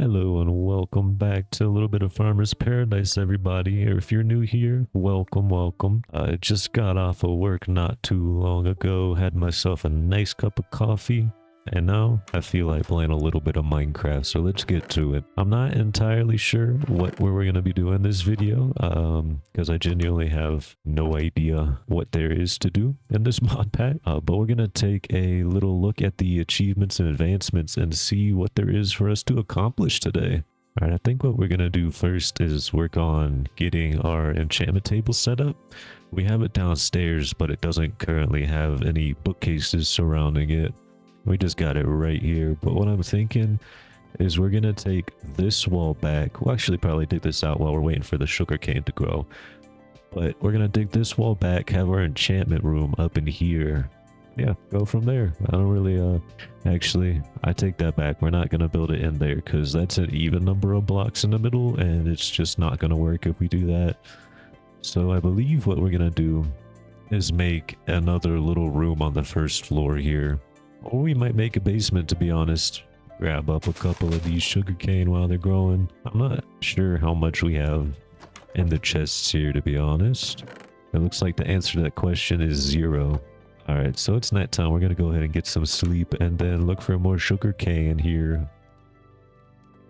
Hello and welcome back to a little bit of Farmer's Paradise, everybody. Or if you're new here, welcome. I just got off of work not too long ago, had myself a nice cup of coffee, and now I feel like playing a little bit of Minecraft, so let's get to it. I'm not entirely sure what we're going to be doing this video, because I genuinely have no idea what there is to do in this mod pack, but we're going to take a little look at the achievements and advancements and see what there is for us to accomplish today. Alright, I think what we're going to do first is work on getting our enchantment table set up. We have it downstairs, but it doesn't currently have any bookcases surrounding it. We just got it right here, but what I'm thinking is we're gonna take this wall back. We'll actually probably dig this out while we're waiting for the sugarcane to grow. But we're gonna dig this wall back, have our enchantment room up in here. Yeah, go from there. I don't really, actually, I take that back. We're not gonna build it in there because that's an even number of blocks in the middle and it's just not gonna work if we do that. So I believe what we're gonna do is make another little room on the first floor here. Or we might make a basement, to be honest. Grab up a couple of these sugarcane while they're growing. I'm not sure how much we have in the chests here, to be honest. It looks like the answer to that question is 0. Alright, so it's nighttime. We're going to go ahead and get some sleep and then look for more sugarcane here.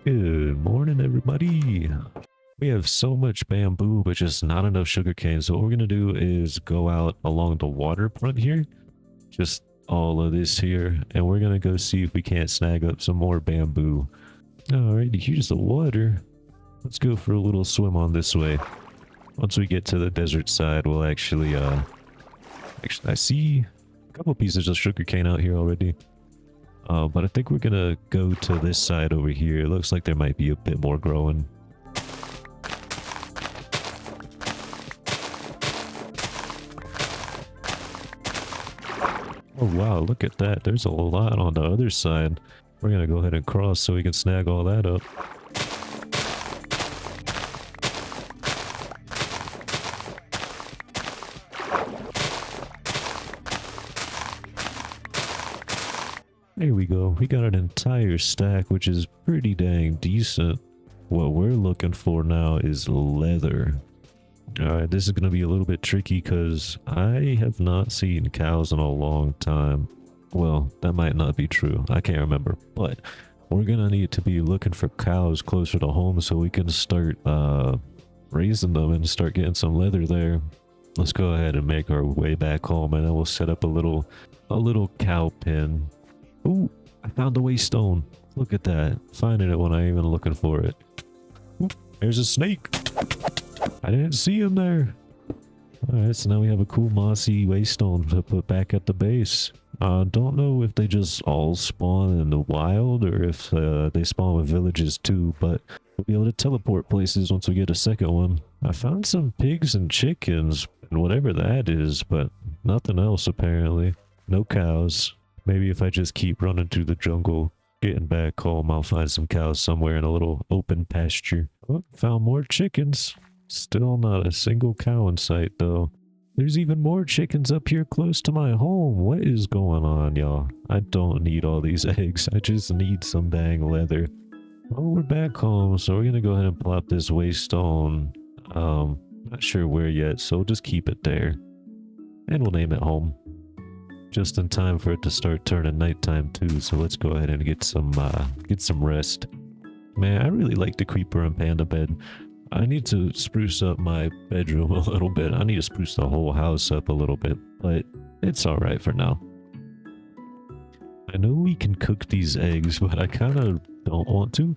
Good morning, everybody. We have so much bamboo, but just not enough sugarcane. So what we're going to do is go out along the waterfront here. Just all of this here, and we're gonna go see if we can't snag up some more bamboo. Alrighty, here's the water. Let's go for a little swim on this way. Once we get to the desert side, we'll actually I see a couple pieces of sugarcane out here already, but I think we're gonna go to this side over here. It looks like there might be a bit more growing. Oh wow, look at that. There's a lot on the other side. We're gonna go ahead and cross so we can snag all that up. There we go. We got an entire stack, which is pretty dang decent. What we're looking for now is leather. Alright, this is going to be a little bit tricky because I have not seen cows in a long time. Well, that might not be true. I can't remember. But we're going to need to be looking for cows closer to home so we can start raising them and start getting some leather there. Let's go ahead and make our way back home and then we'll set up a little cow pen. Ooh, I found the waystone. Look at that. Finding it when I ain't even looking for it. Ooh, there's a snake. I didn't see him there. Alright, so now we have a cool mossy waystone to put back at the base. Don't know if they just all spawn in the wild or if they spawn with villages too, but we'll be able to teleport places once we get a second one. I found some pigs and chickens and whatever that is, but nothing else apparently. No cows. Maybe if I just keep running through the jungle, getting back home, I'll find some cows somewhere in a little open pasture. Oh, found more chickens. Still not a single cow in sight, though. There's even more chickens up here close to my home. What is going on, y'all? I don't need all these eggs. I just need some dang leather. Well, we're back home, so we're going to go ahead and plop this waystone. Not sure where yet, so we'll just keep it there. And we'll name it home. Just in time for it to start turning nighttime, too, so let's go ahead and get some rest. Man, I really like the creeper and panda bed. I need to spruce up my bedroom a little bit. I need to spruce the whole house up a little bit, but it's alright for now. I know we can cook these eggs, but I kind of don't want to.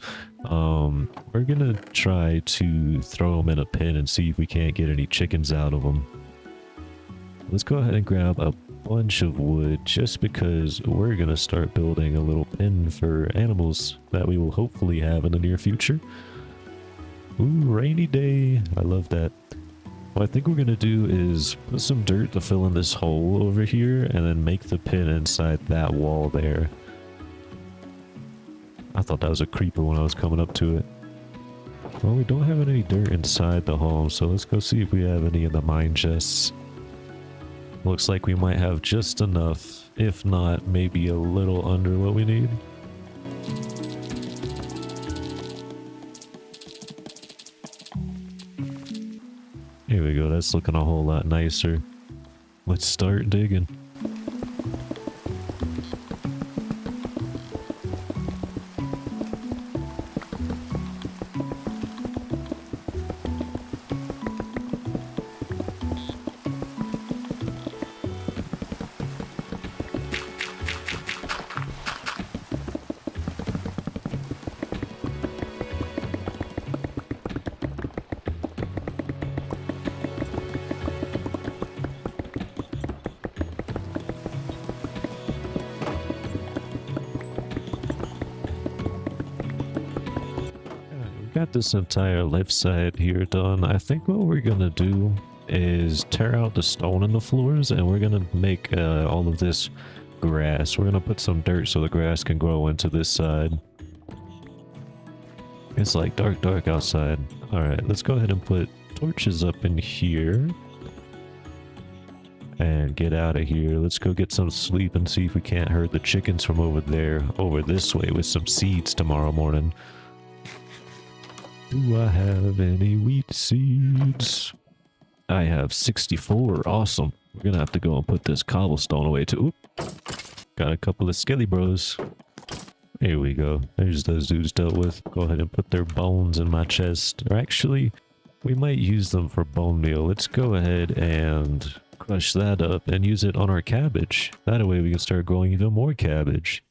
We're gonna try to throw them in a pen and see if we can't get any chickens out of them. Let's go ahead and grab a bunch of wood just because we're gonna start building a little pen for animals that we will hopefully have in the near future. Ooh, rainy day. I love that. What I think we're going to do is put some dirt to fill in this hole over here and then make the pin inside that wall there. I thought that was a creeper when I was coming up to it. Well, we don't have any dirt inside the home, so let's go see if we have any in the mine chests. Looks like we might have just enough, if not maybe a little under what we need. Here we go, that's looking a whole lot nicer. Let's start digging. Got this entire left side here done. I think what we're gonna do is tear out the stone in the floors, and we're gonna make all of this grass. We're gonna put some dirt so the grass can grow into this side. It's like dark outside. All right, let's go ahead and put torches up in here and get out of here. Let's go get some sleep and see if we can't herd the chickens from over there over this way with some seeds tomorrow morning. Do I have any wheat seeds? I have 64. Awesome. We're gonna have to go and put this cobblestone away too. Oop. Got a couple of skelly bros. Here we go. There's those dudes dealt with. Go ahead and put their bones in my chest. Or actually, we might use them for bone meal. Let's go ahead and crush that up and use it on our cabbage. That way we can start growing even more cabbage.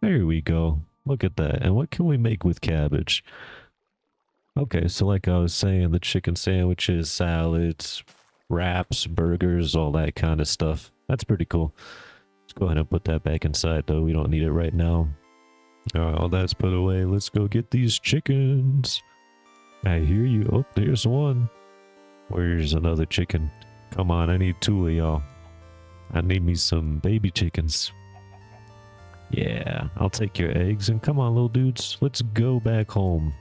There we go. Look at that. And what can we make with cabbage? Okay, so like I was saying, the chicken sandwiches, salads, wraps, burgers, all that kind of stuff. That's pretty cool. Let's go ahead and put that back inside, though. We don't need it right now. Alright, all that's put away. Let's go get these chickens. I hear you. Oh, there's one. Where's another chicken? Come on, I need two of y'all. I need me some baby chickens. Yeah, I'll take your eggs. And come on, little dudes. Let's go back home.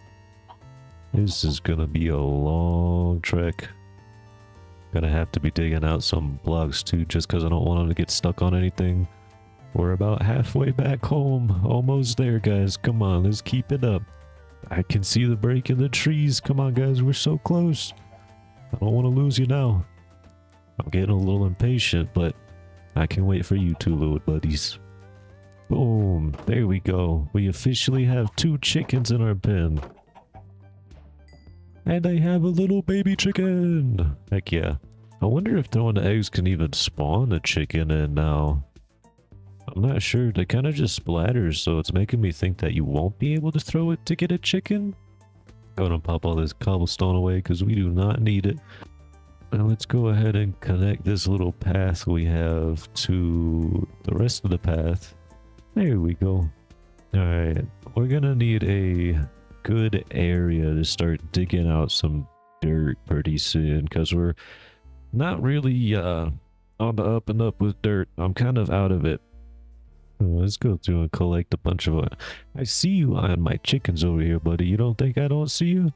This is gonna be a long trek. Gonna have to be digging out some blocks too, just because I don't want them to get stuck on anything. We're about halfway back home. Almost there, guys. Come on, let's keep it up. I can see the break in the trees. Come on, guys, we're so close. I don't want to lose you now. I'm getting a little impatient, but I can wait for you two little buddies. Boom, there we go. We officially have 2 chickens in our pen. And I have a little baby chicken. Heck yeah. I wonder if throwing the eggs can even spawn a chicken in now. I'm not sure. They kind of just splatter, so it's making me think that you won't be able to throw it to get a chicken. Going to pop all this cobblestone away because we do not need it. Now let's go ahead and connect this little path we have to the rest of the path. There we go. Alright, we're gonna need a good area to start digging out some dirt pretty soon because we're not really on the up and up with dirt. I'm kind of out of it. Let's go through and collect a bunch of it. I see you on my chickens over here, buddy. You don't think I don't see you?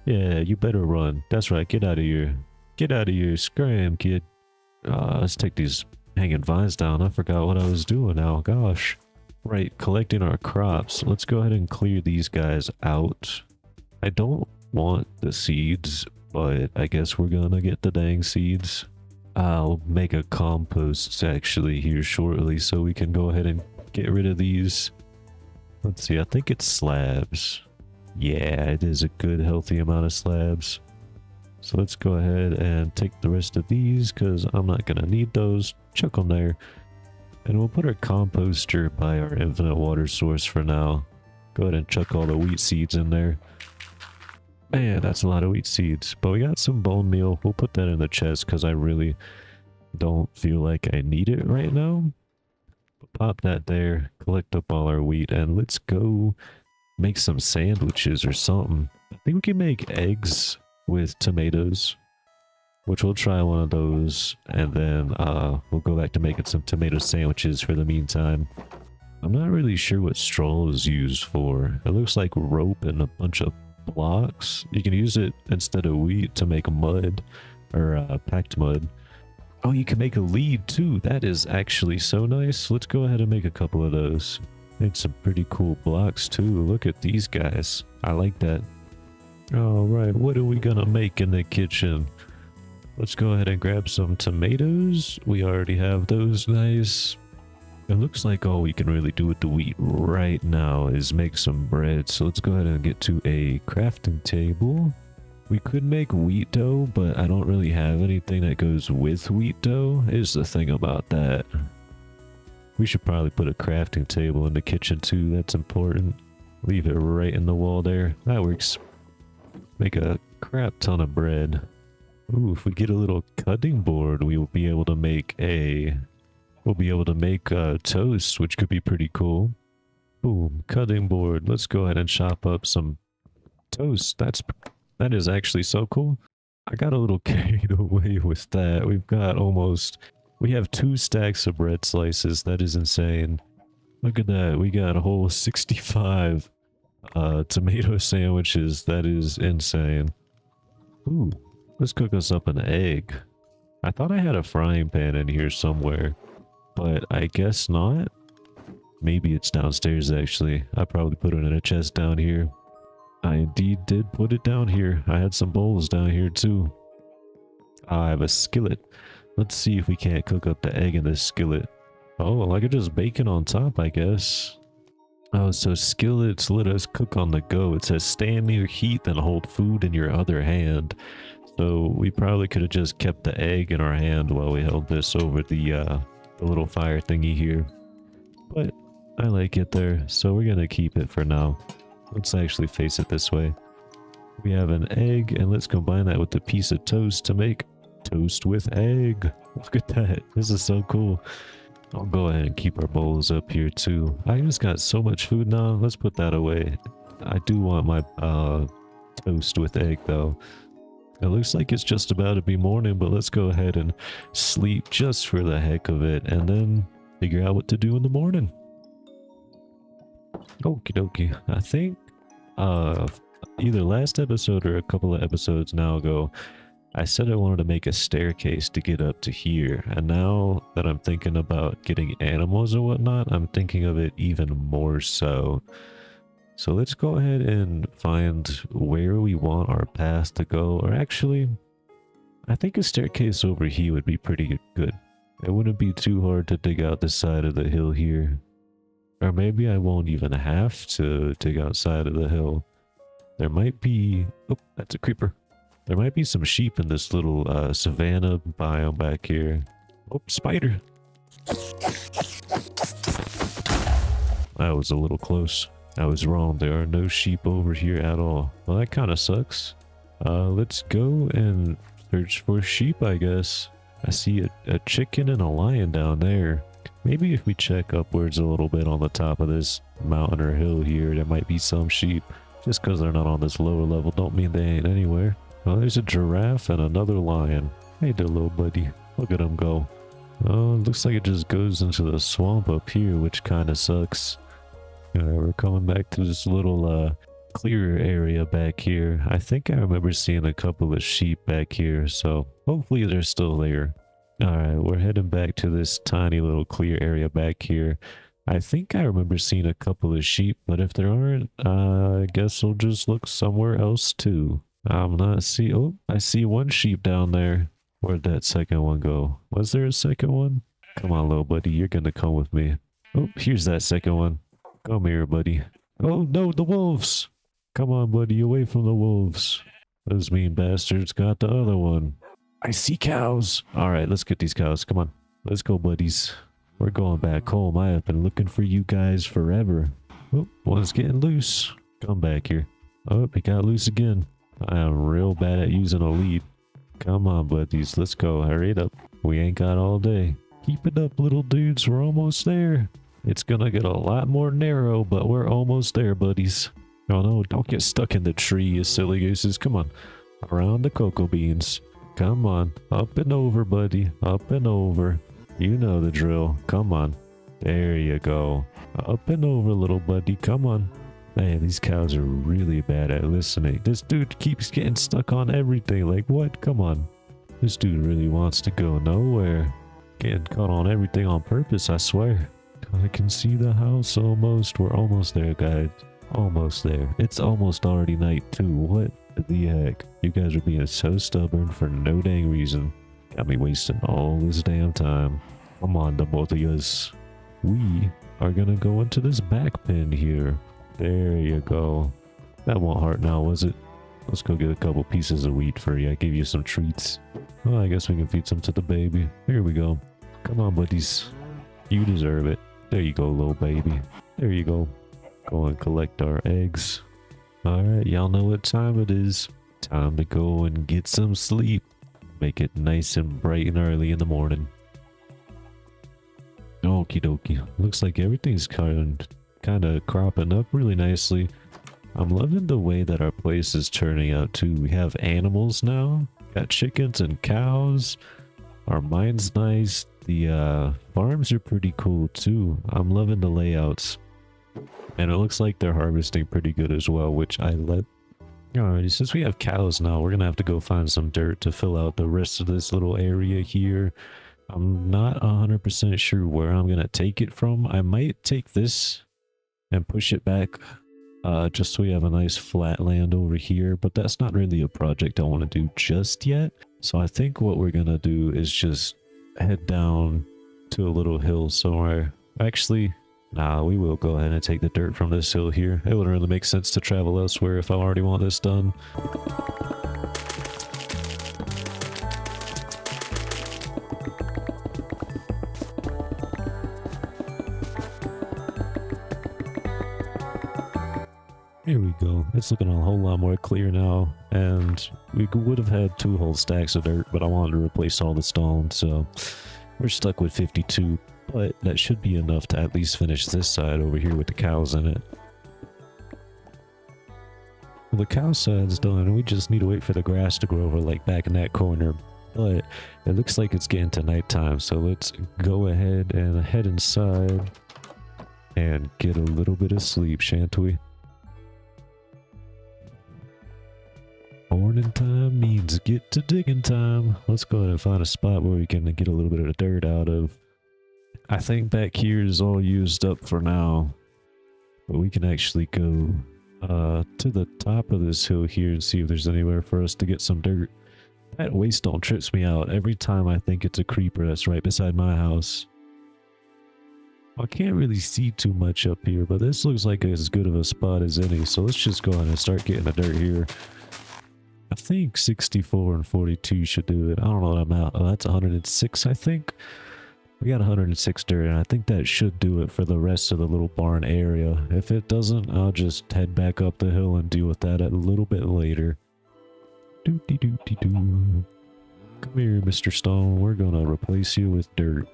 Yeah, you better run. That's right, get out of here. Get out of here, scram, kid. Let's take these hanging vines down. I forgot what I was doing now, gosh. Right, collecting our crops. Let's go ahead and clear these guys out. I don't want the seeds, but I guess we're gonna get the dang seeds. I'll make a compost actually here shortly so we can go ahead and get rid of these. Let's see, I think it's slabs. Yeah, it is a good healthy amount of slabs. So let's go ahead and take the rest of these because I'm not gonna need those. Chuck them there. And we'll put our composter by our infinite water source for now. Go ahead and chuck all the wheat seeds in there. Man, that's a lot of wheat seeds. But we got some bone meal. We'll put that in the chest because I really don't feel like I need it right now. Pop that there. Collect up all our wheat. And let's go make some sandwiches or something. I think we can make eggs with tomatoes. Which we'll try one of those, and then we'll go back to making some tomato sandwiches for the meantime. I'm not really sure what straw is used for. It looks like rope and a bunch of blocks. You can use it instead of wheat to make mud, or packed mud. Oh, you can make a lead too. That is actually so nice. Let's go ahead and make a couple of those. Made some pretty cool blocks too. Look at these guys. I like that. All right, what are we gonna make in the kitchen? Let's go ahead and grab some tomatoes. We already have those. Nice. It looks like all we can really do with the wheat right now is make some bread. So let's go ahead and get to a crafting table. We could make wheat dough, but I don't really have anything that goes with wheat dough. Is the thing about that. We should probably put a crafting table in the kitchen too. That's important. Leave it right in the wall there. That works. Make a crap ton of bread. Ooh, if we get a little cutting board, we will be able to make toast, which could be pretty cool. Boom, cutting board. Let's go ahead and chop up some toast. That is actually so cool. I got a little carried away with that. We have 2 stacks of bread slices. That is insane. Look at that. We got a whole 65 tomato sandwiches. That is insane. Ooh, let's cook us up an egg. I thought I had a frying pan in here somewhere, but I guess not. Maybe it's downstairs actually. I probably put it in a chest down here. I indeed did put it down here. I had some bowls down here too. I have a skillet. Let's see if we can't cook up the egg in this skillet. Oh, well, I could just bake it on top, I guess. Oh, so skillets let us cook on the go. It says stand near heat and hold food in your other hand. So we probably could have just kept the egg in our hand while we held this over the little fire thingy here. But I like it there, so we're gonna keep it for now. Let's actually face it this way. We have an egg, and let's combine that with a piece of toast to make toast with egg. Look at that. This is so cool. I'll go ahead and keep our bowls up here too. I just got so much food now. Let's put that away. I do want my toast with egg though. It looks like it's just about to be morning, but let's go ahead and sleep just for the heck of it and then figure out what to do in the morning. Okie dokie. I think either last episode or a couple of episodes now ago, I said I wanted to make a staircase to get up to here, and now that I'm thinking about getting animals or whatnot, I'm thinking of it even more so. So let's go ahead and find where we want our path to go, or actually, I think a staircase over here would be pretty good. It wouldn't be too hard to dig out the side of the hill here. Or maybe I won't even have to dig outside of the hill. There might be... Oh, that's a creeper. There might be some sheep in this little savanna biome back here. Oh, spider! That was a little close. I was wrong. There are no sheep over here at all. Well, that kind of sucks. Let's go and search for sheep, I guess. I see a chicken and a lion down there. Maybe if we check upwards a little bit on the top of this mountain or hill here, there might be some sheep. Just because they're not on this lower level don't mean they ain't anywhere. Well, there's a giraffe and another lion. Hey there, little buddy. Look at him go. Oh, it looks like it just goes into the swamp up here, which kind of sucks. Alright, we're coming back to this little clearer area back here. I think I remember seeing a couple of sheep back here, so hopefully they're still there. Alright, we're heading back to this tiny little clear area back here. I think I remember seeing a couple of sheep, but if there aren't, I guess we'll just look somewhere else too. I'm not see. Oh, I see one sheep down there. Where'd that second one go? Was there a second one? Come on, little buddy. You're gonna come with me. Oh, here's that second one. Come here, buddy. Oh, no, the wolves. Come on, buddy. Away from the wolves. Those mean bastards got the other one. I see cows. All right, let's get these cows. Come on. Let's go, buddies. We're going back home. I have been looking for you guys forever. Oh, one's getting loose. Come back here. Oh, he got loose again. I am real bad at using a lead. Come on, buddies. Let's go. Hurry it up. We ain't got all day. Keep it up, little dudes. We're almost there. It's gonna get a lot more narrow, but we're almost there, buddies. Oh no, don't get stuck in the tree, you silly gooses. Come on. Around the cocoa beans. Come on. Up and over, buddy. Up and over. You know the drill. Come on. There you go. Up and over, little buddy. Come on. Man, these cows are really bad at listening. This dude keeps getting stuck on everything. Like, what? Come on. This dude really wants to go nowhere. Getting caught on everything on purpose, I swear. I can see the house almost. We're almost there, guys. Almost there. It's almost already night, too. What? the heck? You guys are being so stubborn for no dang reason. Got me wasting all this damn time. Come on, the both of yous. We are gonna go into this back pen here. There you go. That won't hurt now, was it? Let's go get a couple pieces of wheat for you. I give you some treats. Well, I guess we can feed some to the baby. Here we go. Come on, buddies. You deserve it. There you go, little baby. There you go. Go and collect our eggs. Alright, y'all know what time it is. Time to go and get some sleep. Make it nice and bright and early in the morning. Okie dokie. Looks like everything's kind of cropping up really nicely. I'm loving the way that our place is turning out too. We have animals now. Got chickens and cows. Our mine's nice. The farms are pretty cool too. I'm loving the layouts. And it looks like they're harvesting pretty good as well, which I love. Alrighty, since we have cows now, we're gonna have to go find some dirt to fill out the rest of this little area here. I'm not 100% sure where I'm gonna take it from. I might take this and push it back just so we have a nice flat land over here, but that's not really a project I want to do just yet. So I think what we're gonna do is just head down to a little hill somewhere. Actually, nah, we will go ahead and take the dirt from this hill here. It wouldn't really make sense to travel elsewhere if I already want this done. Here we go. It's looking a whole lot more clear now, and we would have had 2 whole stacks of dirt, but I wanted to replace all the stone, so we're stuck with 52. But that should be enough to at least finish this side over here with the cows in it. Well, the cow side's done, and we just need to wait for the grass to grow over like back in that corner. But it looks like it's getting to nighttime, so let's go ahead and head inside and get a little bit of sleep, shan't we? Morning time means get to digging time. Let's go ahead and find a spot where we can get a little bit of dirt out of. I think back here is all used up for now, but we can actually go to the top of this hill here and see if there's anywhere for us to get some dirt. That waystone trips me out every time I think it's a creeper that's right beside my house. I can't really see too much up here, but this looks like as good of a spot as any, so let's just go ahead and start getting the dirt here. I think 64 and 42 should do it. I don't know what I'm at. Oh, that's 106, I think. We got 106 dirt, and I think that should do it for the rest of the little barn area. If it doesn't, I'll just head back up the hill and deal with that a little bit later. Doo-dee-doo-dee-doo. Come here, Mr. Stone. We're gonna replace you with dirt.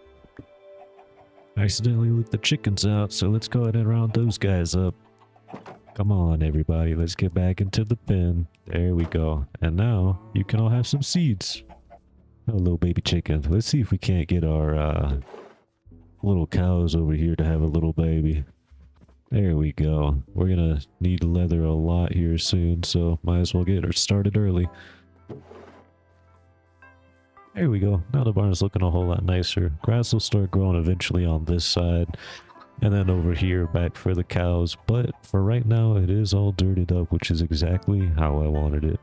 I accidentally let the chickens out, so let's go ahead and round those guys up. Come on, everybody. Let's get back into the pen. There we go. And now you can all have some seeds. Oh, little baby chicken. Let's see if we can't get our little cows over here to have a little baby. There we go. We're gonna need leather a lot here soon, so might as well get her started early. There we go. Now the barn's looking a whole lot nicer. Grass will start growing eventually on this side, and then over here back for the cows. But for right now, it is all dirted up, which is exactly how I wanted it.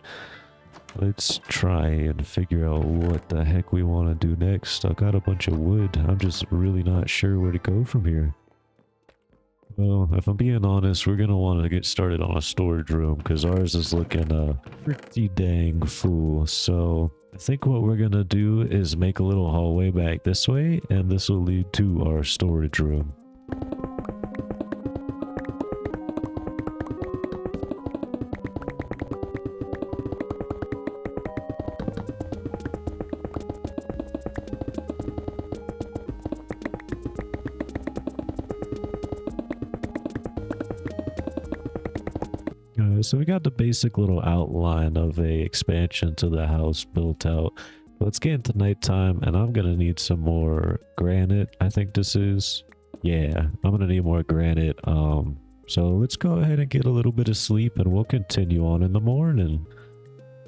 Let's try and figure out what the heck we want to do next. I've got a bunch of wood. I'm just really not sure where to go from here. Well, if I'm being honest, we're going to want to get started on a storage room because ours is looking pretty dang full. So I think what we're going to do is make a little hallway back this way, and this will lead to our storage room. So we got the basic little outline of a expansion to the house built out. Let's get into nighttime, and I'm gonna need some more granite. I think this is, yeah, I'm gonna need more granite. So let's go ahead and get a little bit of sleep, and we'll continue on in the morning.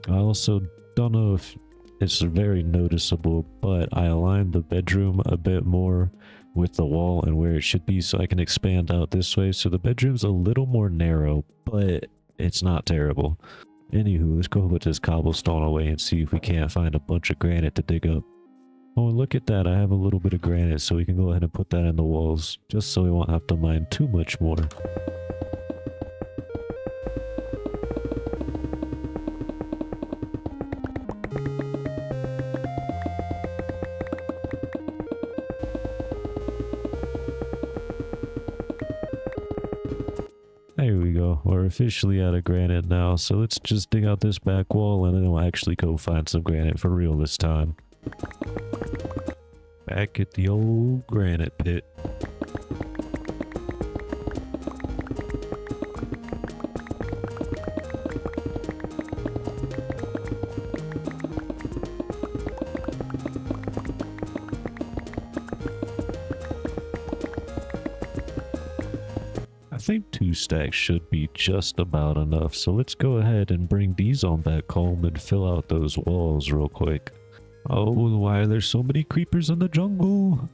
I also don't know if it's very noticeable, but I aligned the bedroom a bit more with the wall and where it should be, so I can expand out this way. So the bedroom's a little more narrow, but it's not terrible. Anywho, let's go put this cobblestone away and see if we can't find a bunch of granite to dig up. Oh, look at that. I have a little bit of granite, so we can go ahead and put that in the walls, just so we won't have to mine too much more. There we go. We're officially out of granite now, so let's just dig out this back wall and then we'll actually go find some granite for real this time. Back at the old granite pit. I think 2 stacks should be just about enough, so let's go ahead and bring these on back home and fill out those walls real quick. Oh, why are there so many creepers in the jungle?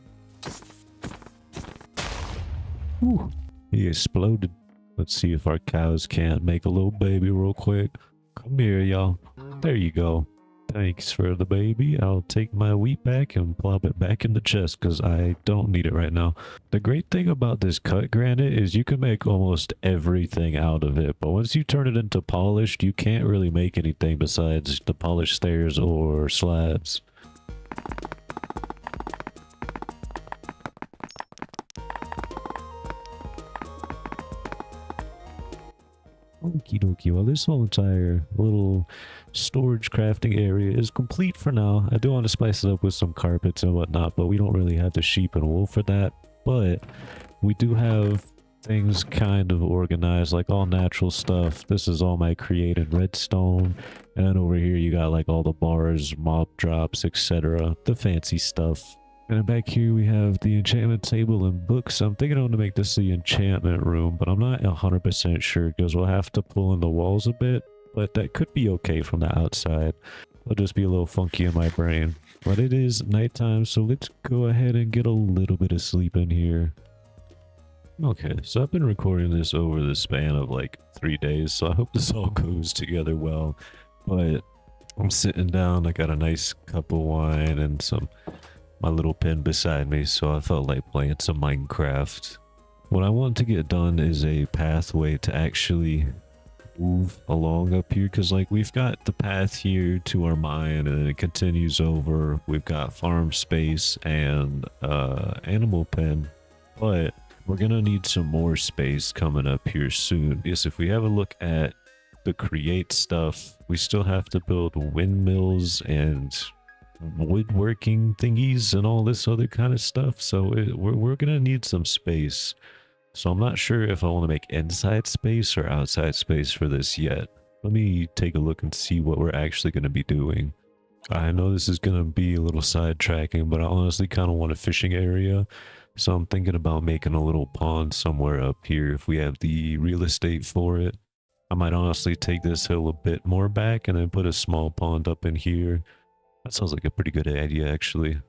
Ooh, he exploded. Let's see if our cows can't make a little baby real quick. Come here, y'all. There you go. Thanks for the baby. I'll take my wheat back and plop it back in the chest because I don't need it right now. The great thing about this cut granite is you can make almost everything out of it, but once you turn it into polished, you can't really make anything besides the polished stairs or slabs. Okie dokie, well this whole entire little storage crafting area is complete for now. I do want to spice it up with some carpets and whatnot, but we don't really have the sheep and wool for that. But we do have things kind of organized, like all natural stuff. This is all my created redstone. And then over here you got like all the bars, mob drops, etc. The fancy stuff. And then back here we have the enchantment table and books. I'm thinking I'm going to make this the enchantment room, but I'm not 100% sure because we'll have to pull in the walls a bit. But that could be okay from the outside. It'll just be a little funky in my brain. But it is nighttime, so let's go ahead and get a little bit of sleep in here. Okay, so I've been recording this over the span of like 3 days, so I hope this all goes together well. But I'm sitting down, I got a nice cup of wine and my little pen beside me, so I felt like playing some Minecraft. What I want to get done is a pathway to actually move along up here, because like we've got the path here to our mine and then it continues over. We've got farm space and animal pen, but we're gonna need some more space coming up here soon, because if we have a look at the create stuff, we still have to build windmills and woodworking thingies and all this other kind of stuff, so we're gonna need some space. So I'm not sure if I want to make inside space or outside space for this yet. Let me take a look and see what we're actually going to be doing. I know this is going to be a little sidetracking, but I honestly kind of want a fishing area, so I'm thinking about making a little pond somewhere up here if we have the real estate for it. I might honestly take this hill a bit more back and then put a small pond up in here. That sounds like a pretty good idea, actually.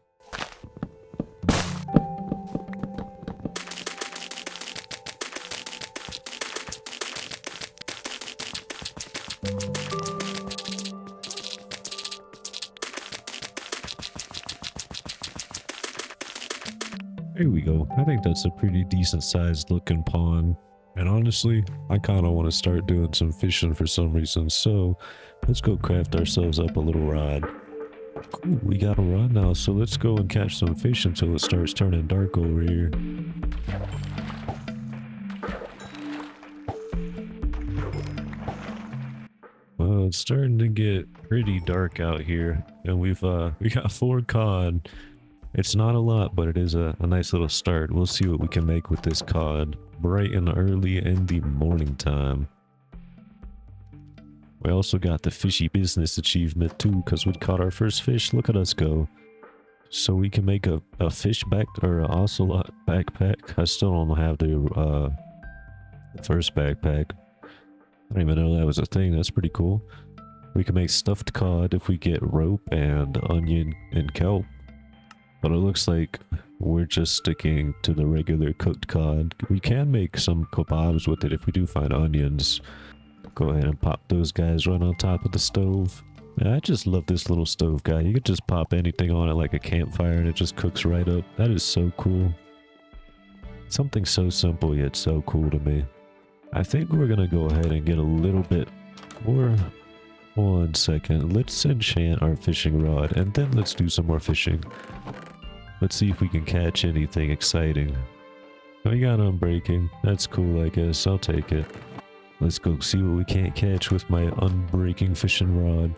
There we go. I think that's a pretty decent sized looking pond. And honestly, I kind of want to start doing some fishing for some reason. So let's go craft ourselves up a little rod. Cool, we got a rod now. So let's go and catch some fish until it starts turning dark over here. Well, it's starting to get pretty dark out here. And we got 4 cod. It's not a lot, but it is a nice little start. We'll see what we can make with this cod bright and early in the morning time. We also got the fishy business achievement too, because we caught our first fish. Look at us go. So we can make a fish back or an ocelot backpack. I still don't have the first backpack. I didn't even know that was a thing. That's pretty cool. We can make stuffed cod if we get rope and onion and kelp. But it looks like we're just sticking to the regular cooked cod. We can make some kebabs with it if we do find onions. Go ahead and pop those guys right on top of the stove. Man, I just love this little stove guy. You could just pop anything on it like a campfire and it just cooks right up. That is so cool. Something so simple yet so cool to me. I think we're gonna go ahead and get a little bit more. One second. Let's enchant our fishing rod and then let's do some more fishing. Let's see if we can catch anything exciting. We got unbreaking. That's cool, I guess. I'll take it. Let's go see what we can't catch with my unbreaking fishing rod.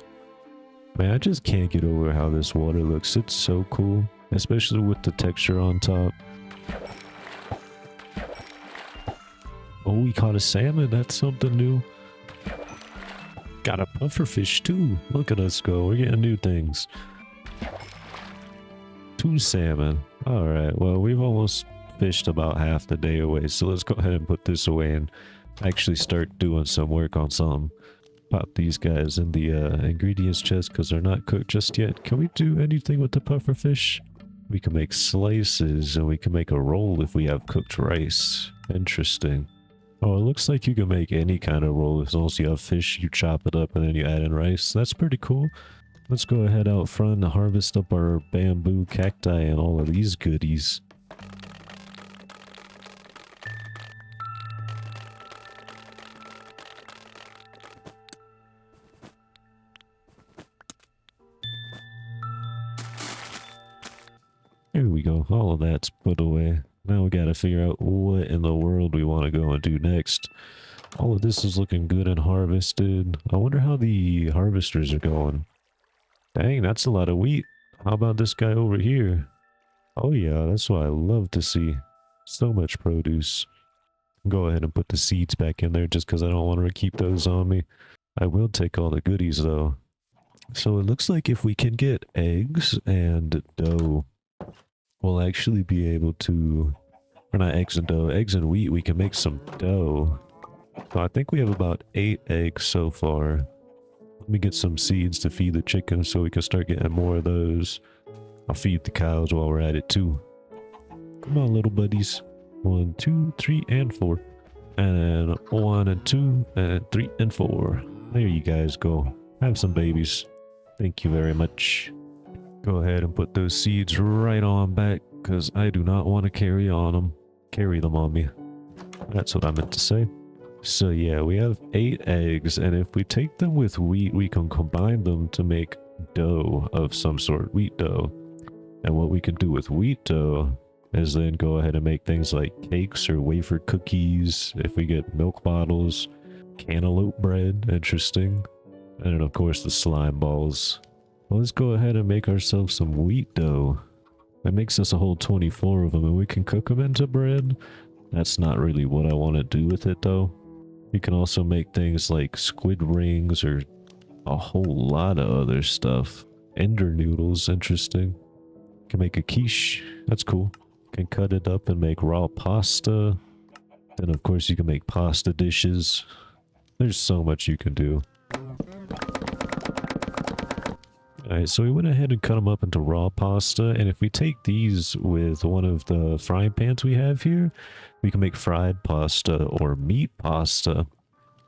Man, I just can't get over how this water looks. It's so cool, especially with the texture on top. Oh, we caught a salmon. That's something new. Got a pufferfish too. Look at us go. We're getting new things. 2 salmon. Alright, well, we've almost fished about half the day away, so let's go ahead and put this away and actually start doing some work on some. Pop these guys in the ingredients chest because they're not cooked just yet. Can we do anything with the pufferfish? We can make slices and we can make a roll if we have cooked rice. Interesting. Oh, it looks like you can make any kind of roll as long as you have fish, you chop it up and then you add in rice. That's pretty cool. Let's go ahead out front and harvest up our bamboo, cacti, and all of these goodies. Here we go. All of that's put away. Now we gotta figure out what in the world we want to go and do next. All of this is looking good and harvested. I wonder how the harvesters are going. Dang, that's a lot of wheat. How about this guy over here? Oh yeah, that's what I love to see. So much produce. Go ahead and put the seeds back in there just because I don't want to keep those on me. I will take all the goodies though. So it looks like if we can get eggs and dough, we'll actually be able to, or not eggs and dough, eggs and wheat, we can make some dough. So I think we have about 8 eggs so far. Let me get some seeds to feed the chickens so we can start getting more of those. I'll feed the cows while we're at it too. Come on, little buddies. 1, 2, 3, and 4. And then 1 and 2 and 3 and 4. There you guys go. Have some babies. Thank you very much. Go ahead and put those seeds right on back because I do not want to carry them on me. That's what I meant to say. So yeah, we have 8 eggs, and if we take them with wheat, we can combine them to make dough of some sort, wheat dough. And what we can do with wheat dough is then go ahead and make things like cakes or wafer cookies. If we get milk bottles, cantaloupe bread, interesting. And then of course the slime balls. Well, let's go ahead and make ourselves some wheat dough. That makes us a whole 24 of them, and we can cook them into bread. That's not really what I want to do with it though. You can also make things like squid rings or a whole lot of other stuff. Ender noodles, interesting. Can make a quiche, that's cool. Can cut it up and make raw pasta. Then of course you can make pasta dishes. There's so much you can do. Alright, so we went ahead and cut them up into raw pasta, and if we take these with one of the frying pans we have here, we can make fried pasta or meat pasta.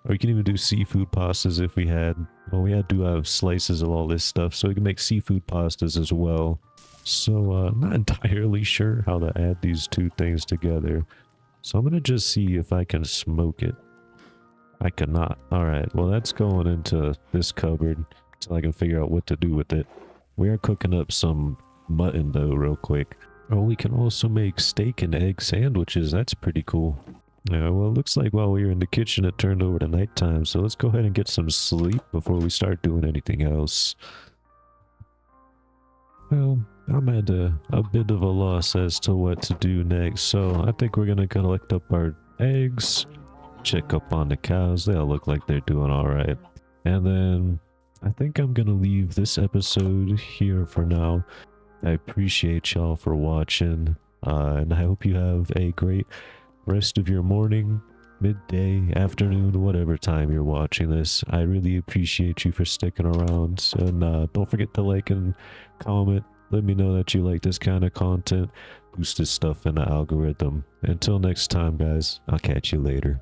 Or you can even do seafood pastas if we had, well, we do have slices of all this stuff, so we can make seafood pastas as well. So, I'm not entirely sure how to add these two things together. So I'm going to just see if I can smoke it. I cannot. Alright, well that's going into this cupboard until I can figure out what to do with it. We are cooking up some mutton though real quick. Oh, we can also make steak and egg sandwiches. That's pretty cool. Yeah, well, it looks like while we were in the kitchen it turned over to nighttime, so let's go ahead and get some sleep before we start doing anything else. Well, I'm at a bit of a loss as to what to do next, so I think we're gonna collect up our eggs, check up on the cows. They all look like they're doing alright. And then I think I'm gonna leave this episode here for now. I appreciate y'all for watching, and I hope you have a great rest of your morning, midday, afternoon, whatever time you're watching this. I really appreciate you for sticking around, and don't forget to like and comment. Let me know that you like this kind of content. Boost this stuff in the algorithm. Until next time, guys, I'll catch you later.